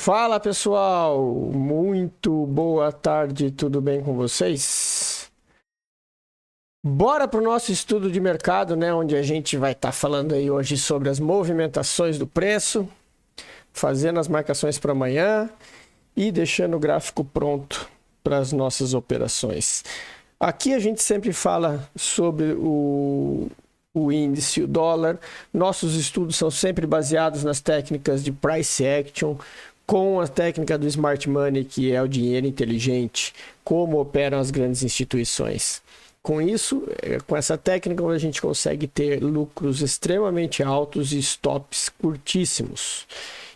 Fala pessoal, muito boa tarde, tudo bem com vocês? Bora para o nosso estudo de mercado, né? Onde a gente vai estar falando aí hoje sobre as movimentações do preço, fazendo as marcações para amanhã e deixando o gráfico pronto para as nossas operações. Aqui a gente sempre fala sobre o índice, o dólar. Nossos estudos são sempre baseados nas técnicas de price action, com a técnica do smart money, que é o dinheiro inteligente, como operam as grandes instituições. Com isso, com essa técnica, a gente consegue ter lucros extremamente altos e stops curtíssimos.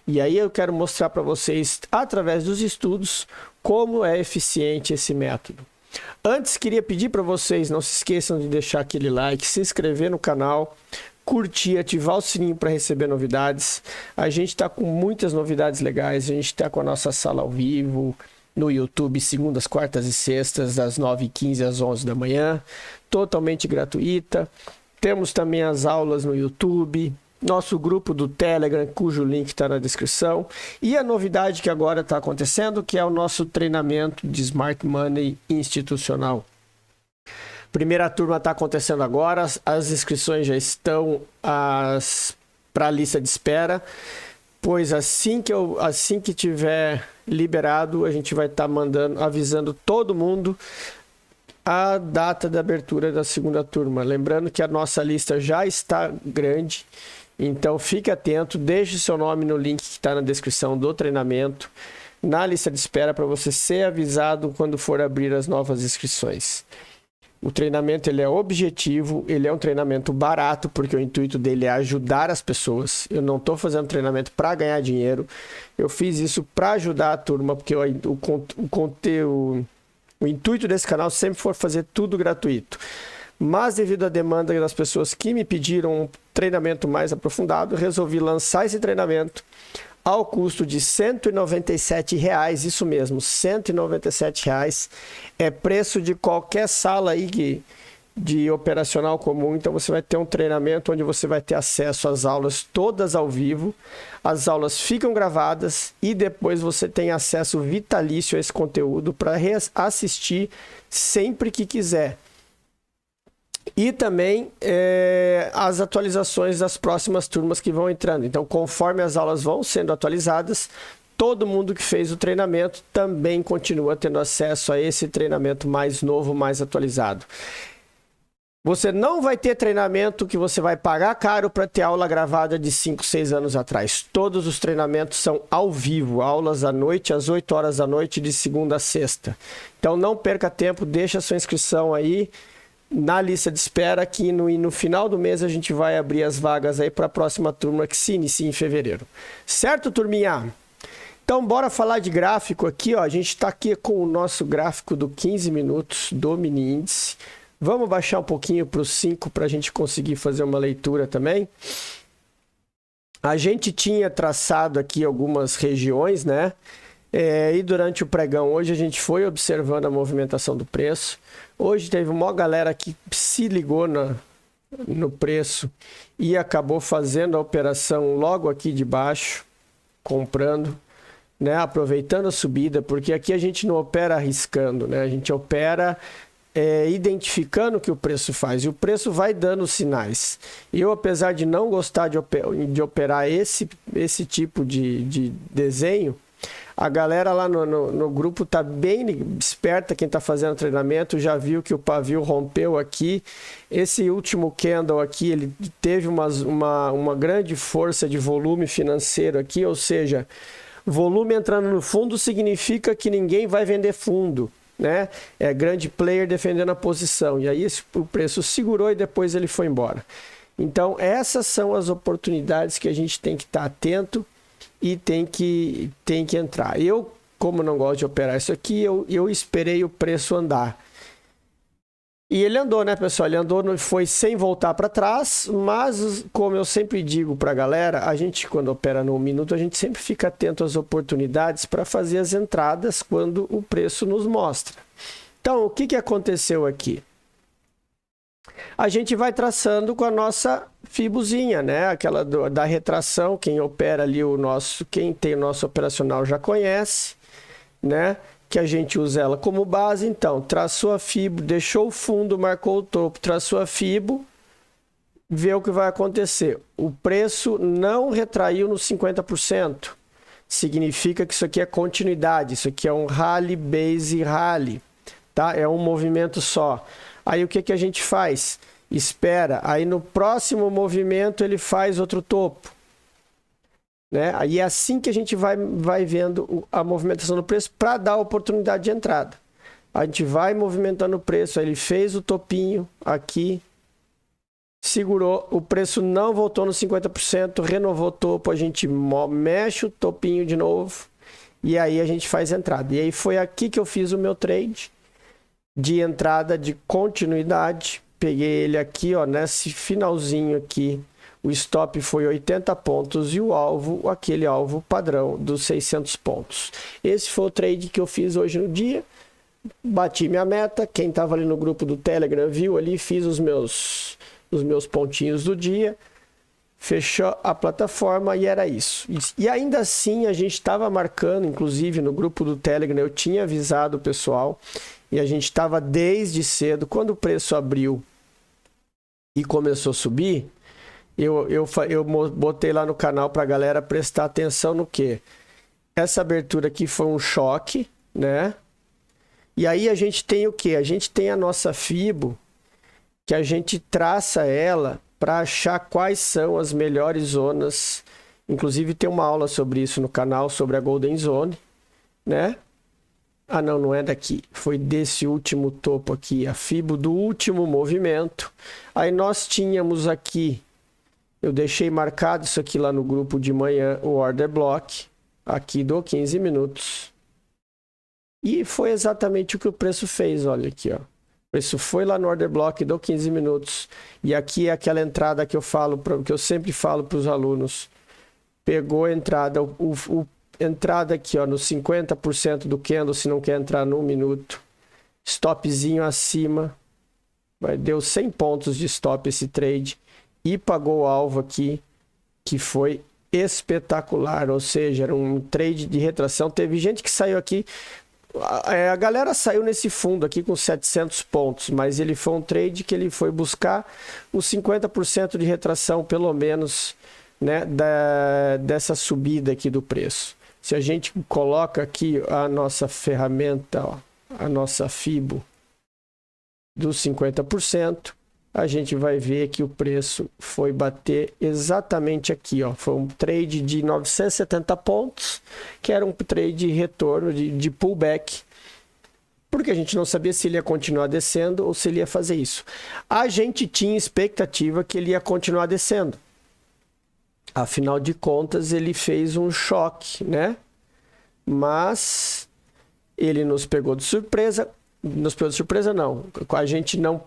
E aí eu quero mostrar para vocês, através dos estudos, como é eficiente esse método. Antes, queria pedir para vocês, não se esqueçam de deixar aquele like, se inscrever no canal, curtir, ativar o sininho para receber novidades. A gente está com muitas novidades legais, a gente está com a nossa sala ao vivo no YouTube, segundas, quartas e sextas, das 9h15 às 11 da manhã, totalmente gratuita. Temos também as aulas no YouTube, nosso grupo do Telegram, cujo link está na descrição, e a novidade que agora está acontecendo, que é o nosso treinamento de Smart Money institucional. Primeira turma está acontecendo agora, as inscrições já estão para a lista de espera, pois assim que tiver liberado, a gente vai estar avisando todo mundo a data da abertura da segunda turma. Lembrando que a nossa lista já está grande, então fique atento, deixe seu nome no link que está na descrição do treinamento, na lista de espera, para você ser avisado quando for abrir as novas inscrições. O treinamento ele é objetivo, ele é um treinamento barato, porque o intuito dele é ajudar as pessoas. Eu não estou fazendo treinamento para ganhar dinheiro, eu fiz isso para ajudar a turma, porque o intuito desse canal sempre foi fazer tudo gratuito. Mas devido à demanda das pessoas que me pediram um treinamento mais aprofundado, eu resolvi lançar esse treinamento ao custo de R$ 197,00, isso mesmo, R$ 197,00 é preço de qualquer sala aí de operacional comum. Então você vai ter um treinamento onde você vai ter acesso às aulas todas ao vivo, as aulas ficam gravadas e depois você tem acesso vitalício a esse conteúdo para assistir sempre que quiser. E também as atualizações das próximas turmas que vão entrando. Então, conforme as aulas vão sendo atualizadas, todo mundo que fez o treinamento também continua tendo acesso a esse treinamento mais novo, mais atualizado. Você não vai ter treinamento que você vai pagar caro para ter aula gravada de 5, 6 anos atrás. Todos os treinamentos são ao vivo, aulas à noite, às 8 horas da noite, de segunda a sexta. Então, não perca tempo, deixa a sua inscrição aí na lista de espera, que no final do mês a gente vai abrir as vagas aí para a próxima turma, que se inicia em fevereiro. Certo, turminha? Então, bora falar de gráfico aqui, ó. A gente está aqui com o nosso gráfico do 15 minutos do mini índice. Vamos baixar um pouquinho para os 5 para a gente conseguir fazer uma leitura também. A gente tinha traçado aqui algumas regiões, né? E durante o pregão hoje a gente foi observando a movimentação do preço. Hoje teve uma galera que se ligou no preço e acabou fazendo a operação logo aqui de baixo, comprando, né? Aproveitando a subida, porque aqui a gente não opera arriscando, né? A gente opera identificando o que o preço faz, e o preço vai dando sinais. E eu, apesar de não gostar de operar esse tipo de desenho, a galera lá no grupo tá bem esperta. Quem tá fazendo treinamento já viu que o pavio rompeu aqui. Esse último candle aqui, ele teve uma grande força de volume financeiro aqui, ou seja, volume entrando no fundo significa que ninguém vai vender fundo, né? É grande player defendendo a posição. E aí o preço segurou e depois ele foi embora. Então essas são as oportunidades que a gente tem que estar atento e tem que entrar. Eu, como não gosto de operar isso aqui, eu esperei o preço andar. E ele andou, né, pessoal? Ele andou, foi sem voltar para trás, mas como eu sempre digo para a galera, a gente, quando opera no 1 minuto, a gente sempre fica atento às oportunidades para fazer as entradas quando o preço nos mostra. Então, o que aconteceu aqui? a gente vai traçando com a nossa fibozinha, né? Aquela da retração, quem opera ali quem tem o nosso operacional já conhece, né? Que a gente usa ela como base. Então, traçou a fibo, deixou o fundo, marcou o topo, traçou a fibo, vê o que vai acontecer. O preço não retraiu nos 50%. Significa que isso aqui é continuidade, isso aqui é um rally, base rally, tá? É um movimento só. Aí o que que a gente faz? Espera, aí no próximo movimento ele faz outro topo, né? Aí é assim que a gente vai vendo a movimentação do preço para dar oportunidade de entrada. A gente vai movimentando o preço, aí ele fez o topinho aqui, segurou, o preço não voltou nos 50%, renovou o topo, a gente mexe o topinho de novo e aí a gente faz entrada. E aí foi aqui que eu fiz o meu trade de entrada de continuidade. Peguei ele aqui, ó, nesse finalzinho aqui. O stop foi 80 pontos e o alvo, aquele alvo padrão dos 600 pontos. Esse foi o trade que eu fiz hoje no dia. Bati minha meta. Quem estava ali no grupo do Telegram viu ali, fiz os meus pontinhos do dia, fechou a plataforma e era isso. E ainda assim a gente estava marcando, inclusive no grupo do Telegram, eu tinha avisado o pessoal e a gente estava desde cedo, quando o preço abriu e começou a subir, eu botei lá no canal para a galera prestar atenção no que? Essa abertura aqui foi um choque, né? E aí a gente tem o que? A gente tem a nossa fibo, que a gente traça ela para achar quais são as melhores zonas. Inclusive tem uma aula sobre isso no canal, sobre a Golden Zone, né? Ah, não é daqui. Foi desse último topo aqui, a fibo do último movimento. Aí nós tínhamos aqui, eu deixei marcado isso aqui lá no grupo de manhã, o order block, aqui do 15 minutos. E foi exatamente o que o preço fez, olha aqui, ó. O preço foi lá no order block, do 15 minutos. E aqui é aquela entrada que que eu sempre falo para os alunos. Pegou a entrada, entrada aqui, ó, no 50% do candle, se não quer entrar no 1 minuto. Stopzinho acima. Deu 100 pontos de stop esse trade. E pagou o alvo aqui, que foi espetacular. Ou seja, era um trade de retração. Teve gente que saiu aqui. A galera saiu nesse fundo aqui com 700 pontos, mas ele foi um trade que ele foi buscar os 50% de retração, pelo menos, né, dessa subida aqui do preço. Se a gente coloca aqui a nossa ferramenta, ó, a nossa FIBO dos 50%, a gente vai ver que o preço foi bater exatamente aqui, ó. Foi um trade de 970 pontos, que era um trade de retorno, de pullback, porque a gente não sabia se ele ia continuar descendo ou se ele ia fazer isso. A gente tinha expectativa que ele ia continuar descendo. Afinal de contas, ele fez um choque, né? Mas ele nos pegou de surpresa. Nos pegou de surpresa, não. A gente não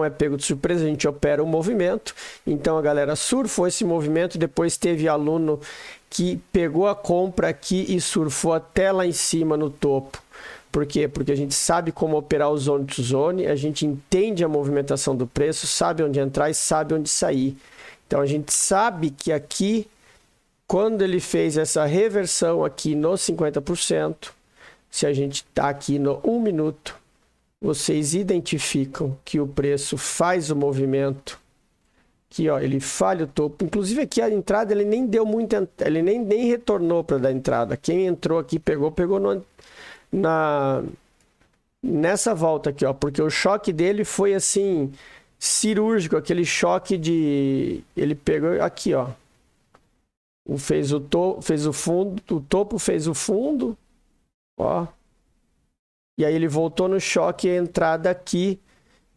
é pego de surpresa, a gente opera o movimento. Então a galera surfou esse movimento. Depois teve aluno que pegou a compra aqui e surfou até lá em cima no topo. Por quê? Porque a gente sabe como operar o zone to zone, a gente entende a movimentação do preço, sabe onde entrar e sabe onde sair. Então a gente sabe que aqui, quando ele fez essa reversão aqui no 50%, se a gente está aqui no 1 minuto, vocês identificam que o preço faz o movimento, que ó, ele falha o topo. Inclusive aqui a entrada ele nem deu muita, ele nem retornou para dar entrada. Quem entrou aqui pegou nessa volta aqui, ó, porque o choque dele foi assim cirúrgico, aquele choque de ele pegou aqui, ó. Fez o fundo, o topo fez o fundo, ó. E aí ele voltou no choque, a entrada aqui,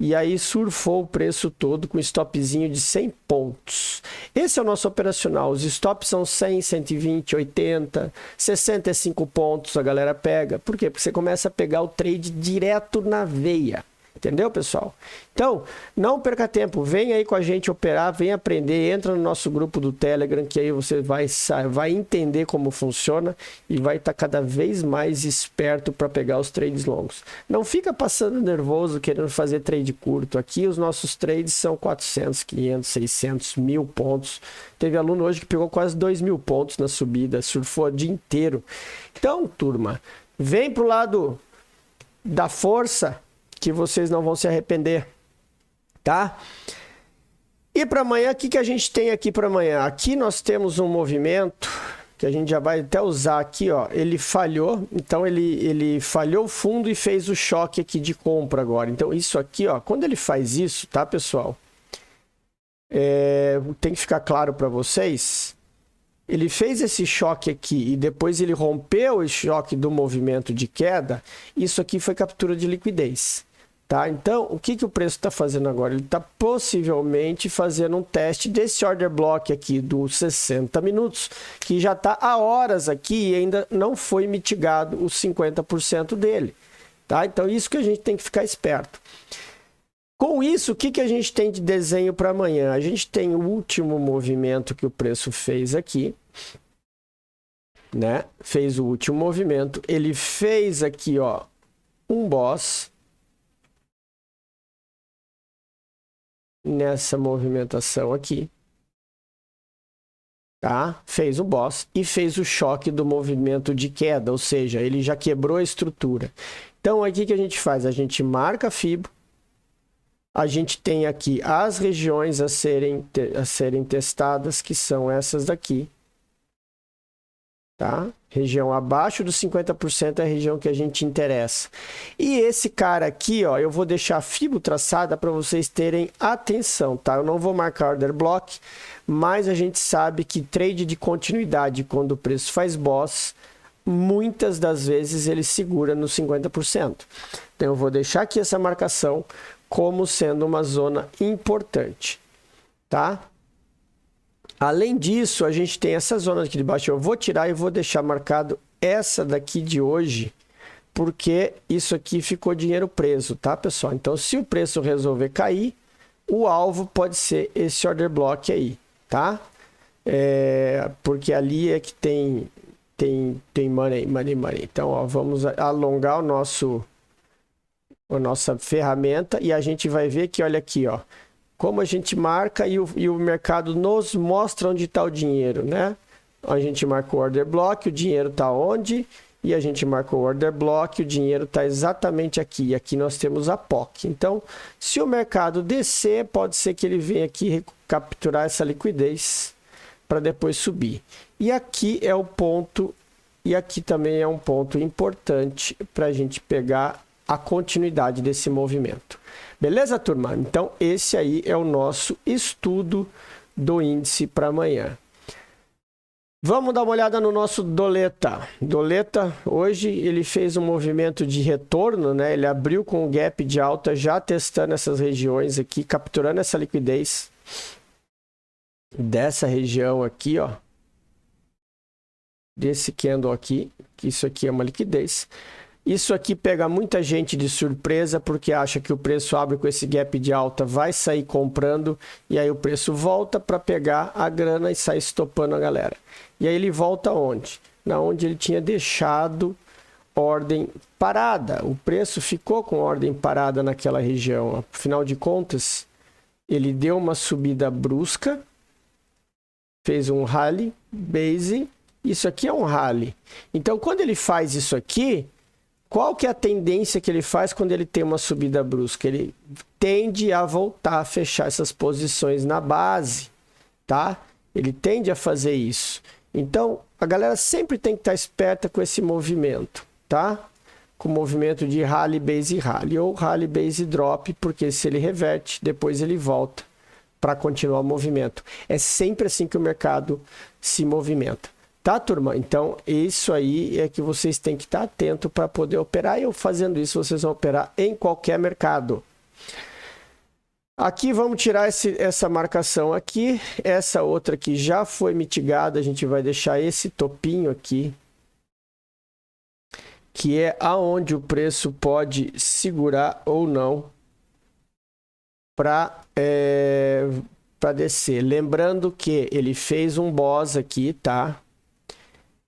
e aí surfou o preço todo com stopzinho de 100 pontos. Esse é o nosso operacional. Os stops são 100, 120, 80, 65 pontos a galera pega. Por quê? Porque você começa a pegar o trade direto na veia. Entendeu, pessoal? Então, não perca tempo. Vem aí com a gente operar, vem aprender, entra no nosso grupo do Telegram, que aí você vai entender como funciona e vai estar cada vez mais esperto para pegar os trades longos. Não fica passando nervoso querendo fazer trade curto. Aqui os nossos trades são 400, 500, 600, 1000 pontos. Teve aluno hoje que pegou quase 2000 pontos na subida, surfou o dia inteiro. Então, turma, vem pro lado da força, que vocês não vão se arrepender, tá? E para amanhã, o que a gente tem aqui para amanhã? Aqui nós temos um movimento que a gente já vai até usar aqui, ó. Ele falhou, então ele falhou o fundo e fez o choque aqui de compra agora. Então isso aqui, ó, quando ele faz isso, tá, pessoal? Tem que ficar claro para vocês. Ele fez esse choque aqui e depois ele rompeu o choque do movimento de queda. Isso aqui foi captura de liquidez. Tá? Então, o que o preço está fazendo agora? Ele está possivelmente fazendo um teste desse order block aqui dos 60 minutos, que já está há horas aqui e ainda não foi mitigado os 50% dele. Tá? Então, isso que a gente tem que ficar esperto. Com isso, o que a gente tem de desenho para amanhã? A gente tem o último movimento que o preço fez aqui, né? Fez o último movimento. Ele fez aqui, ó, um boss nessa movimentação aqui, tá? Fez o boss e fez o choque do movimento de queda, ou seja, ele já quebrou a estrutura. Então, aqui que a gente faz? A gente marca a FIBO, a gente tem aqui as regiões a serem testadas, que são essas daqui, tá? Região abaixo dos 50% é a região que a gente interessa. E esse cara aqui, ó, eu vou deixar a FIBO traçada para vocês terem atenção, tá? Eu não vou marcar order block, mas a gente sabe que trade de continuidade, quando o preço faz boss, muitas das vezes ele segura nos 50%. Então eu vou deixar aqui essa marcação como sendo uma zona importante, tá? Além disso, a gente tem essa zona aqui de baixo. Eu vou tirar e vou deixar marcado essa daqui de hoje, porque isso aqui ficou dinheiro preso, tá, pessoal? Então, se o preço resolver cair, o alvo pode ser esse order block aí, tá? Porque ali é que tem money. Então, ó, vamos alongar a nossa ferramenta e a gente vai ver que, olha aqui, ó, como a gente marca e o mercado nos mostra onde está o dinheiro, né? A gente marcou o order block, o dinheiro está onde? E a gente marcou o order block, o dinheiro está exatamente aqui. E aqui nós temos a POC. Então, se o mercado descer, pode ser que ele venha aqui capturar essa liquidez para depois subir. E aqui é o ponto, e aqui também é um ponto importante para a gente pegar a continuidade desse movimento. Beleza, turma? Então, esse aí é o nosso estudo do índice para amanhã. Vamos dar uma olhada no nosso Doleta. Doleta, hoje, ele fez um movimento de retorno, né? Ele abriu com o gap de alta, já testando essas regiões aqui, capturando essa liquidez dessa região aqui, ó. Desse candle aqui, que isso aqui é uma liquidez. Isso aqui pega muita gente de surpresa, porque acha que o preço abre com esse gap de alta, vai sair comprando, e aí o preço volta para pegar a grana e sai estopando a galera. E aí ele volta onde? Na onde ele tinha deixado ordem parada. O preço ficou com ordem parada naquela região. Afinal de contas, ele deu uma subida brusca, fez um rally, base, isso aqui é um rally. Então, quando ele faz isso aqui, qual que é a tendência que ele faz quando ele tem uma subida brusca? Ele tende a voltar a fechar essas posições na base, tá? Ele tende a fazer isso. Então, a galera sempre tem que estar esperta com esse movimento, tá? Com o movimento de rally, base, rally, ou rally, base, drop, porque se ele reverte, depois ele volta para continuar o movimento. É sempre assim que o mercado se movimenta. Tá, turma? Então, isso aí é que vocês têm que estar atento para poder operar. E eu fazendo isso, vocês vão operar em qualquer mercado. Aqui, vamos tirar essa marcação aqui. Essa outra aqui já foi mitigada. A gente vai deixar esse topinho aqui, que é aonde o preço pode segurar ou não para descer. Lembrando que ele fez um BOS aqui, tá?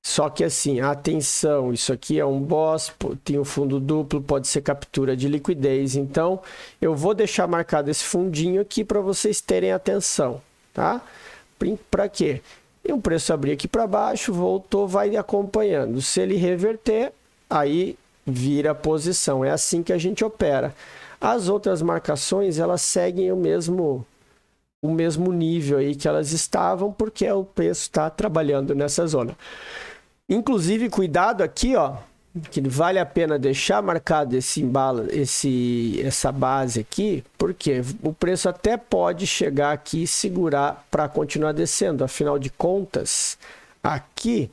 Só que assim, atenção, isso aqui é um BOS, tem um fundo duplo, pode ser captura de liquidez. Então, eu vou deixar marcado esse fundinho aqui para vocês terem atenção, tá? Para quê? E o preço abrir aqui para baixo, voltou, vai acompanhando. Se ele reverter, aí vira a posição. É assim que a gente opera. As outras marcações, elas seguem o mesmo nível aí que elas estavam, porque o preço está trabalhando nessa zona. Inclusive, cuidado aqui, ó, que vale a pena deixar marcado essa base aqui, porque o preço até pode chegar aqui e segurar para continuar descendo. Afinal de contas, aqui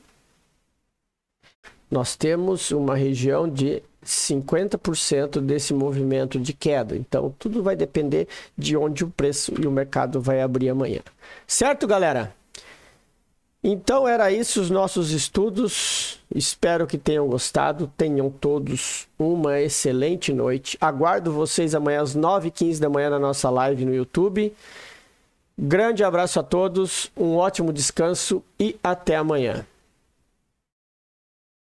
nós temos uma região de 50% desse movimento de queda. Então, tudo vai depender de onde o preço e o mercado vai abrir amanhã. Certo, galera? Então, era isso os nossos estudos. Espero que tenham gostado. Tenham todos uma excelente noite. Aguardo vocês amanhã às 9h15 da manhã na nossa live no YouTube. Grande abraço a todos, um ótimo descanso e até amanhã.